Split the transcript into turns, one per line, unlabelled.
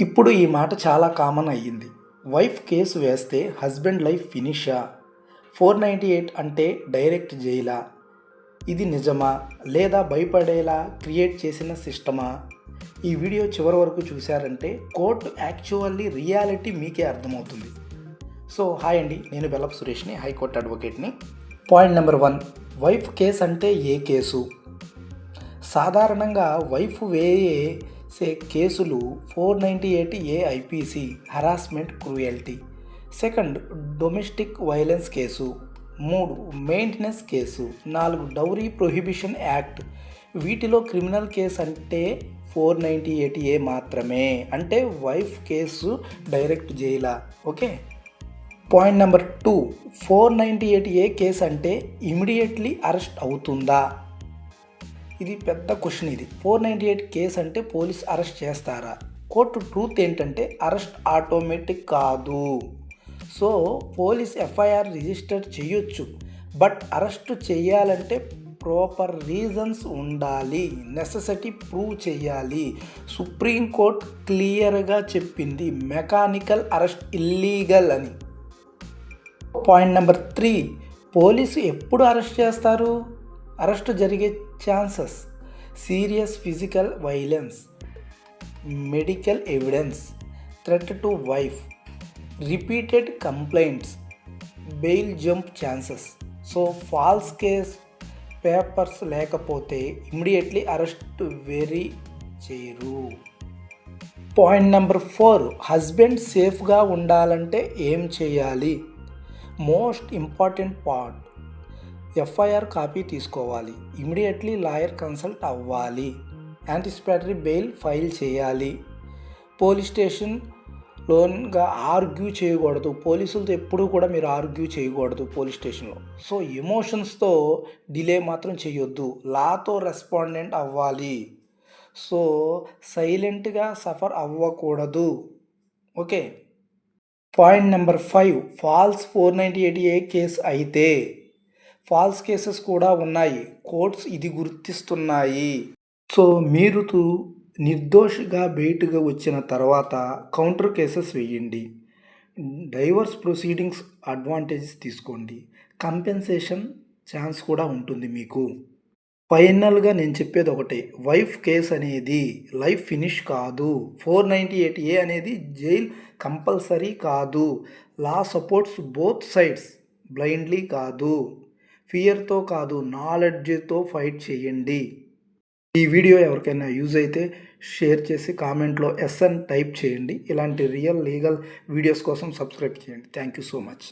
ఇప్పుడు ఈ మాట చాలా కామన్ అయ్యింది. వైఫ్ కేసు వేస్తే హస్బెండ్ లైఫ్ ఫినిషా? 498 అంటే డైరెక్ట్ జైలా? ఇది నిజమా లేదా భయపడేలా క్రియేట్ చేసిన సిస్టమా? ఈ వీడియో చివరి వరకు చూశారంటే కోర్టు యాక్చువల్లీ రియాలిటీ మీకే అర్థమవుతుంది. సో హాయ్ అండి, నేను బెల్లపు సురేష్ని, హైకోర్టు అడ్వకేట్ని. పాయింట్ నెంబర్ 1, వైఫ్ కేసు అంటే ఏ కేసు? సాధారణంగా వైఫ్ వేసే కేసులు 498A IPC harassment cruelty, second domestic violence case, 3 maintenance case, 4 dowry prohibition act. వీటిలో క్రిమినల్ కేసు అంటే 498A మాత్రమే, అంటే వైఫ్ కేసు డైరెక్ట్ జైలా. Okay. Point number 2, 498A case అంటే ఇమీడియట్లీ అరెస్ట్ అవుతుందా? ఇది పెద్ద క్వశ్చన్. ఇది 498 కేసు అంటే పోలీస్ అరెస్ట్ చేస్తారా? కోర్టు ట్రూత్ ఏంటంటే అరెస్ట్ ఆటోమేటిక్ కాదు. సో పోలీస్ ఎఫ్ఐఆర్ రిజిస్టర్ చేయొచ్చు, బట్ అరెస్ట్ చేయాలంటే ప్రాపర్ రీజన్స్ ఉండాలి, నెసెసిటీ ప్రూవ్ చేయాలి. సుప్రీంకోర్టు క్లియర్గా చెప్పింది మెకానికల్ అరెస్ట్ ఇల్లీగల్ అని. పాయింట్ నెంబర్ 3, పోలీసు ఎప్పుడు అరెస్ట్ చేస్తారు? అరెస్ట్ జరిగే chances: serious physical violence, medical evidence, threat to wife, repeated complaints, bail jump chances. So false case papers లేకపోతే immediately arrest very చేయరు. Point number 4, husband సేఫ్గా ఉండాలంటే ఏం చేయాలి? Most important part, FIR copy తీసుకోవాలి, immediately lawyer consult అవ్వాలి, anticipatory bail file చేయాలి, police స్టేషన్లోగా argue చేయకూడదు. పోలీసులతో ఎప్పుడూ కూడా మీరు ఆర్గ్యూ చేయకూడదు పోలీస్ స్టేషన్లో. సో ఎమోషన్స్తో డిలే మాత్రం చేయొద్దు, లాతో రెస్పాండెంట్ అవ్వాలి. సో సైలెంట్గా సఫర్ అవ్వకూడదు. Okay. Point number 5, false 498A case అయితే ఫాల్స్ కేసెస్ కూడా ఉన్నాయి, కోర్ట్స్ ఇది గుర్తిస్తున్నాయి. సో మీరు నిర్దోషిగా బయటగా వచ్చిన తర్వాత కౌంటర్ కేసెస్ వేయండి, డైవర్స్ ప్రొసీడింగ్స్ అడ్వాంటేజెస్ తీసుకోండి, కంపెన్సేషన్ ఛాన్స్ కూడా ఉంటుంది మీకు. ఫైనల్గా నేను చెప్పేది ఒకటే, వైఫ్ కేస్ అనేది లైఫ్ ఫినిష్ కాదు. 498A అనేది జైల్ కంపల్సరీ కాదు. లా సపోర్ట్స్ బోత్ సైడ్స్, బ్లైండ్లీ కాదు, ఫియర్తో కాదు, నాలెడ్జ్తో ఫైట్ చేయండి. ఈ వీడియో ఎవరికైనా యూజ్ అయితే షేర్ చేసి కామెంట్లో ఎస్ అని టైప్ చేయండి. ఇలాంటి రియల్ లీగల్ వీడియోస్ కోసం సబ్స్క్రైబ్ చేయండి. Thank you so much.